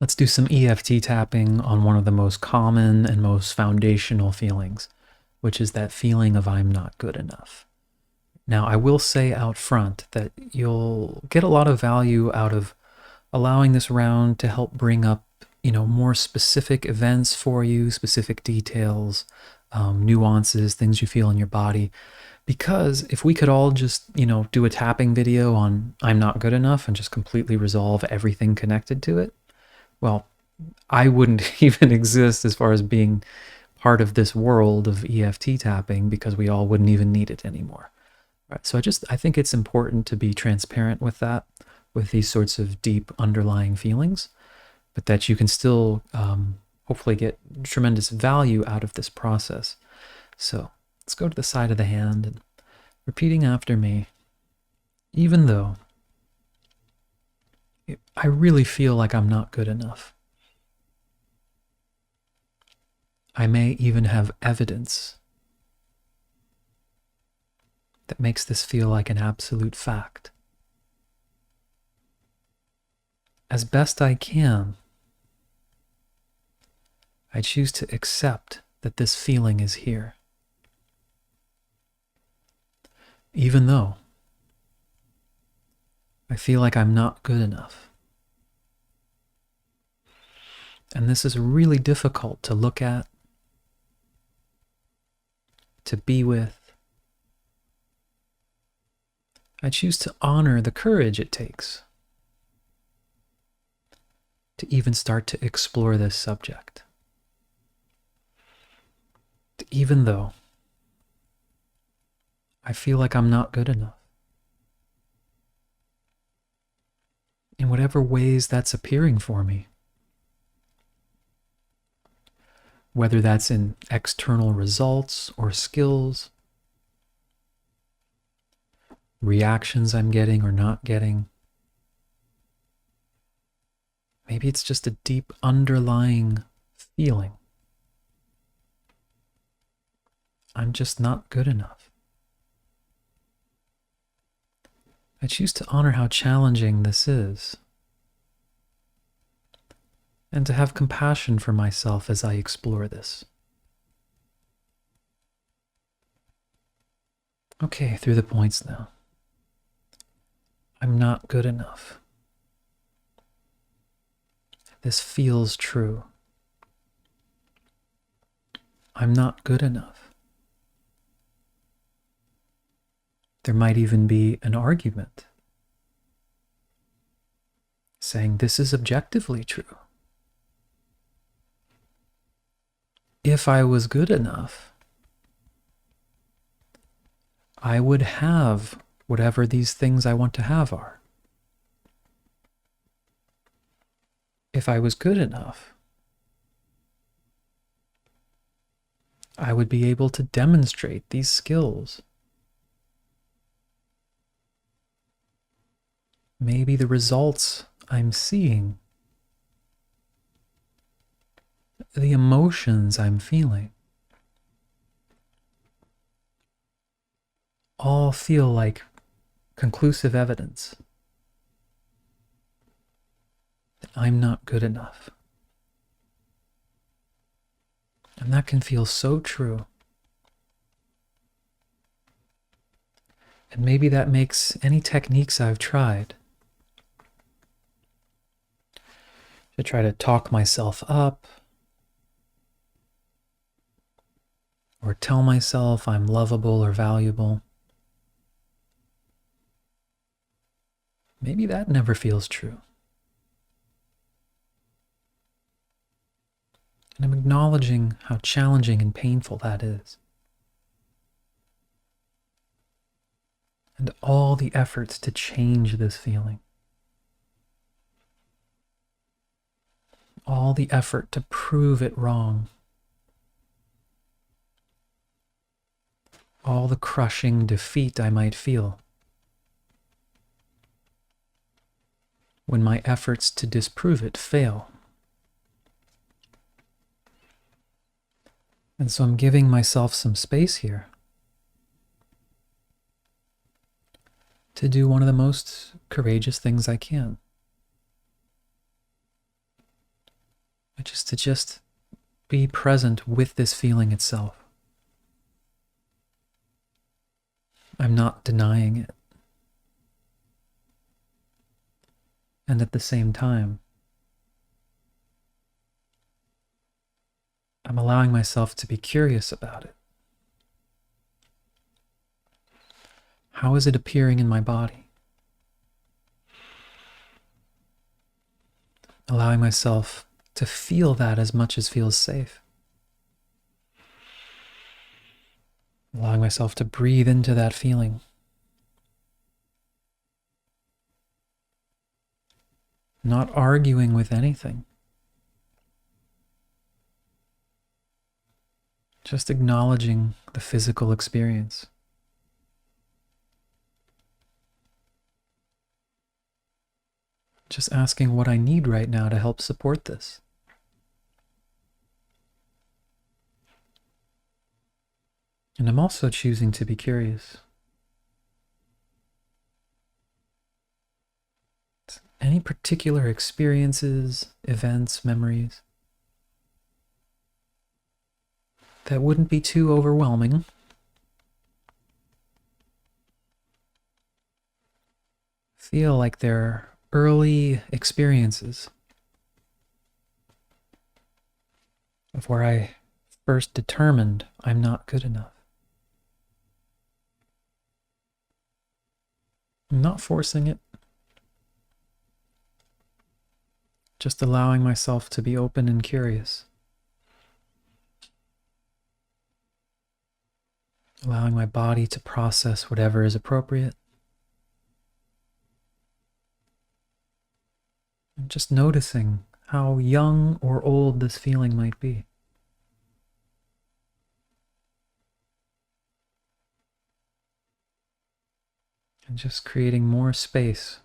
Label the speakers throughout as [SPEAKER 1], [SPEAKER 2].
[SPEAKER 1] Let's do some EFT tapping on one of the most common and most foundational feelings, which is that feeling of I'm not good enough. Now, I will say out front that you'll get a lot of value out of allowing this round to help bring up, more specific events for you, specific details, nuances, things you feel in your body. Because if we could all just, do a tapping video on I'm not good enough and just completely resolve everything connected to it, well, I wouldn't even exist as far as being part of this world of EFT tapping because we all wouldn't even need it anymore. Right? So I think it's important to be transparent with that, with these sorts of deep underlying feelings, but that you can still hopefully get tremendous value out of this process. So let's go to the side of the hand and repeating after me, even though I really feel like I'm not good enough. I may even have evidence that makes this feel like an absolute fact. As best I can, I choose to accept that this feeling is here. Even though I feel like I'm not good enough. And this is really difficult to look at, to be with. I choose to honor the courage it takes to even start to explore this subject. Even though I feel like I'm not good enough. In whatever ways that's appearing for me. Whether that's in external results or skills, reactions I'm getting or not getting. Maybe it's just a deep underlying feeling. I'm just not good enough. I choose to honor how challenging this is, and to have compassion for myself as I explore this. Okay, through the points now. I'm not good enough. This feels true. I'm not good enough. There might even be an argument saying this is objectively true. If I was good enough, I would have whatever these things I want to have are. If I was good enough, I would be able to demonstrate these skills. Maybe the results I'm seeing, the emotions I'm feeling, all feel like conclusive evidence that I'm not good enough. And that can feel so true. And maybe that makes any techniques I've tried to try to talk myself up or tell myself I'm lovable or valuable. Maybe that never feels true. And I'm acknowledging how challenging and painful that is. And all the efforts to change this feeling. All the effort to prove it wrong. All the crushing defeat I might feel when my efforts to disprove it fail. And so I'm giving myself some space here to do one of the most courageous things I can. To just be present with this feeling itself. I'm not denying it. And at the same time, I'm allowing myself to be curious about it. How is it appearing in my body? Allowing myself to feel that as much as feels safe. Allowing myself to breathe into that feeling. Not arguing with anything. Just acknowledging the physical experience. Just asking what I need right now to help support this. And I'm also choosing to be curious. Any particular experiences, events, memories that wouldn't be too overwhelming. Feel like they're early experiences of where I first determined I'm not good enough. I'm not forcing it. Just allowing myself to be open and curious. Allowing my body to process whatever is appropriate. And just noticing how young or old this feeling might be. And just creating more space.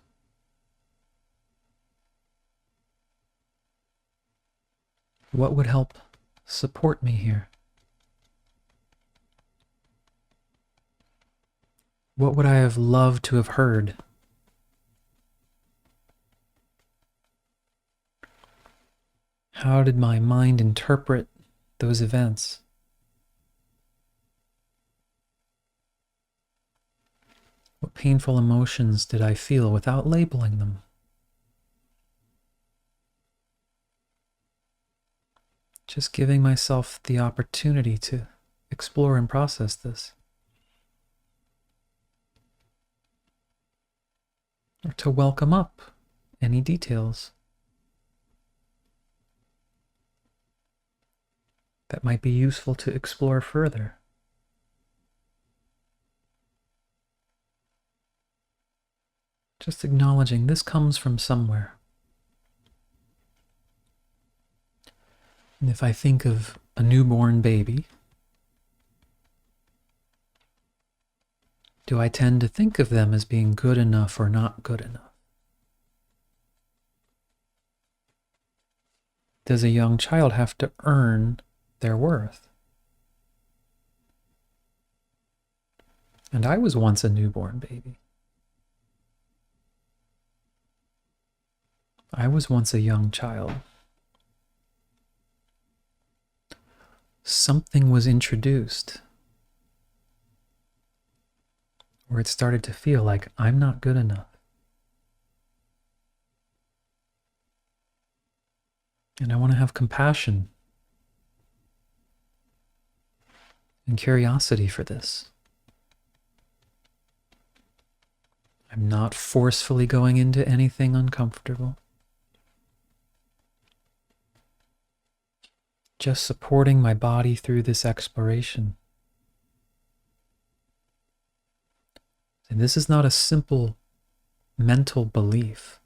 [SPEAKER 1] What would help support me here? What would I have loved to have heard? How did my mind interpret those events? What painful emotions did I feel without labeling them? Just giving myself the opportunity to explore and process this. Or to welcome up any details that might be useful to explore further. Just acknowledging this comes from somewhere. And if I think of a newborn baby, do I tend to think of them as being good enough or not good enough? Does a young child have to earn their worth? And I was once a newborn baby. I was once a young child. Something was introduced where it started to feel like I'm not good enough. And I want to have compassion and curiosity for this. I'm not forcefully going into anything uncomfortable. Just supporting my body through this exploration. And this is not a simple mental belief.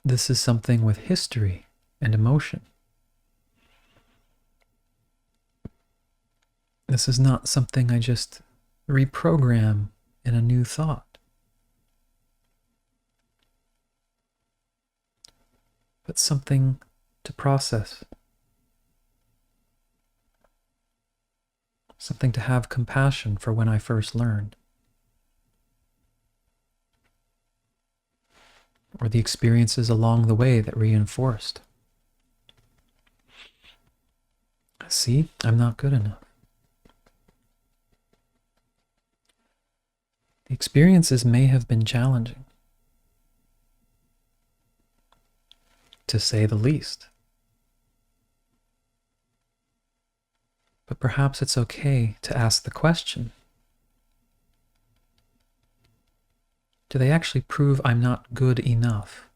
[SPEAKER 1] This is something with history and emotion. This is not something I just reprogram in a new thought. But something to process. Something to have compassion for when I first learned. or the experiences along the way that reinforced. See, I'm not good enough. The experiences may have been challenging, to say the least. But perhaps it's okay to ask the question, do they actually prove I'm not good enough?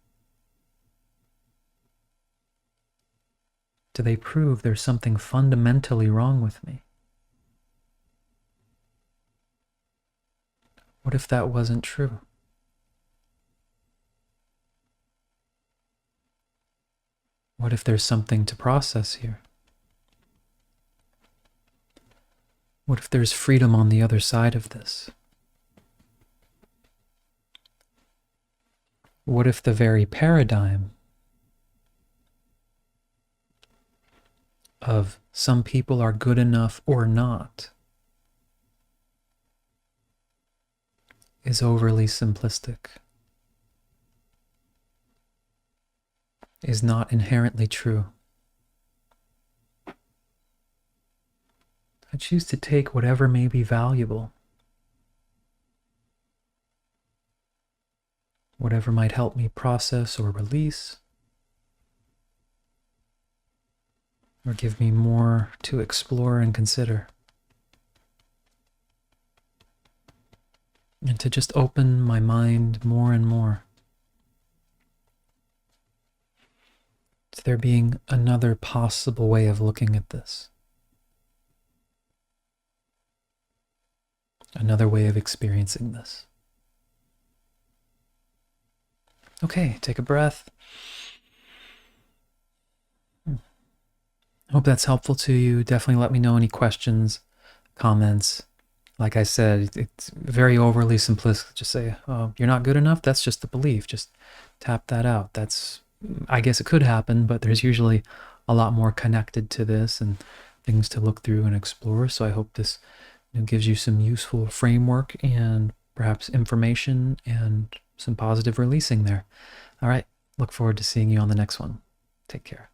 [SPEAKER 1] Do they prove there's something fundamentally wrong with me? What if that wasn't true? What if there's something to process here? What if there's freedom on the other side of this? What if the very paradigm of some people are good enough or not is overly simplistic, is not inherently true? I choose to take whatever may be valuable, whatever might help me process or release, or give me more to explore and consider. And to just open my mind more and more to there being another possible way of looking at this. Another way of experiencing this. Okay, take a breath. I hope that's helpful to you. Definitely let me know any questions, comments. Like I said, it's very overly simplistic. Just say, oh, you're not good enough? That's just the belief. Just tap that out. I guess it could happen, but there's usually a lot more connected to this and things to look through and explore. So I hope this gives you some useful framework and perhaps information and some positive releasing there. All right, look forward to seeing you on the next one. Take care.